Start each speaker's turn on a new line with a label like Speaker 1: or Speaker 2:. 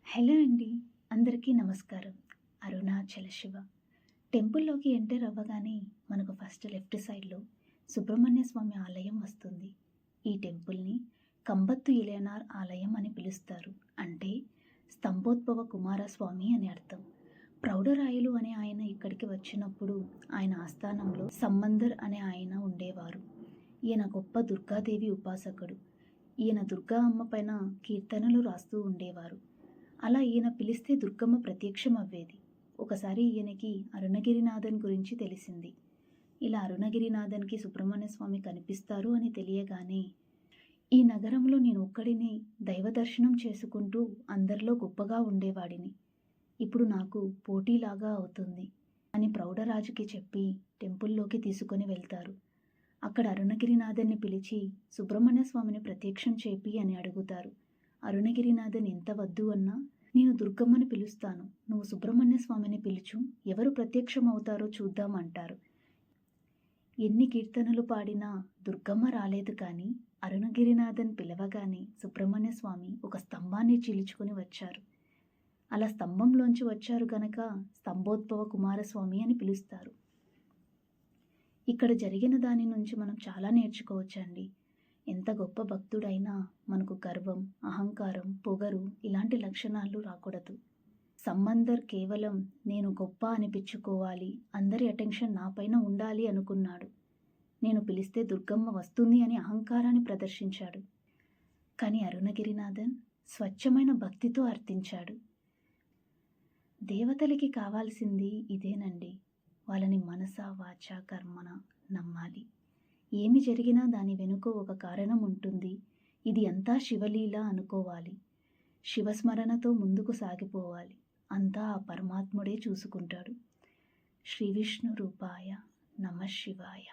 Speaker 1: Hello అండి. అందరికీ నమస్కారం. అరుణాచల శివ. టెంపుల్‌లోకి ఎంటర్ అవ్వగానే మనకు ఫస్ట్ లెఫ్ట్ సైడ్‌లో సుబ్రహ్మణ్య స్వామి ఆలయం వస్తుంది. ఈ టెంపుల్‌ని కంబత్తు ఇలయనార్ ఆలయం అని పిలుస్తారు. అంటే స్తంభోద్భవ కుమారస్వామి అని అర్థం. ప్రౌఢరాయలు అనే ఆయన ఇక్కడికి వచ్చినప్పుడు ఆయన ఆస్థానంలో సంబందర్ అనే ఆయన ఉండేవారు. ఈయన గొప్ప దుర్గాదేవి ఉపాసకుడు. ఈయన దుర్గా అమ్మ పైన కీర్తనలు రాస్తూ ఉండేవారు. అలా ఈయన పిలిస్తే దుర్గమ్మ ప్రత్యక్షం అవ్వేది. ఒకసారి ఈయనకి అరుణగిరినాథన్ గురించి తెలిసింది. ఇలా అరుణగిరినాథన్‌కి సుబ్రహ్మణ్య స్వామి కనిపిస్తారు అని తెలియగానే, ఈ నగరంలో నేను ఒక్కడినే దైవ దర్శనం చేసుకుంటూ అందరిలో గొప్పగా ఉండేవాడిని. ఇప్పుడు నాకు పోటీలాగా అవుతుంది అని ప్రౌఢరాజుకి చెప్పి టెంపుల్‌లోకి తీసుకొని వెళ్తారు. అక్కడ అరుణగిరినాథన్‌ని పిలిచి సుబ్రహ్మణ్య స్వామిని ప్రత్యక్షం చేపి అని అడుగుతారు. అరుణగిరినాథన్ ఎంత వద్దు అన్నా, నేను దుర్గమ్మని పిలుస్తాను, నువ్వు సుబ్రహ్మణ్య స్వామిని పిలుచు, ఎవరు ప్రత్యక్షమవుతారో చూద్దాం అంటారు. ఎన్ని కీర్తనలు పాడినా దుర్గమ్మ రాలేదు కానీ అరుణగిరినాథన్ పిలవగానే సుబ్రహ్మణ్య స్వామి ఒక స్తంభాన్ని చీల్చుకొని వచ్చారు. అలా స్తంభంలోంచి వచ్చారు గనక స్తంభోద్భవ కుమారస్వామి అని పిలుస్తారు. ఇక్కడ జరిగిన దాని నుంచి మనం చాలా నేర్చుకోవచ్చండి. ఎంత గొప్ప భక్తుడైనా మనకు గర్వం, అహంకారం, పొగరు ఇలాంటి లక్షణాలు రాకూడదు. సంబందర్ కేవలం నేను గొప్ప అనిపించుకోవాలి, అందరి అటెన్షన్ నాపైన ఉండాలి అనుకున్నాడు. నేను పిలిస్తే దుర్గమ్మ వస్తుంది అని అహంకారాన్ని ప్రదర్శించాడు. కానీ అరుణగిరినాథన్ స్వచ్ఛమైన భక్తితో అర్థించాడు. దేవతలకి కావాల్సింది ఇదేనండి. వాళ్ళని మనస, వాచ, కర్మన నమ్మాలి. ఏమి జరిగినా దాని వెనుక ఒక కారణం ఉంటుంది. ఇది అంతా శివలీల అనుకోవాలి. శివస్మరణతో ముందుకు సాగిపోవాలి. అంతా ఆ పరమాత్ముడే చూసుకుంటాడు. శ్రీ విష్ణు రూపాయ నమః శివాయ.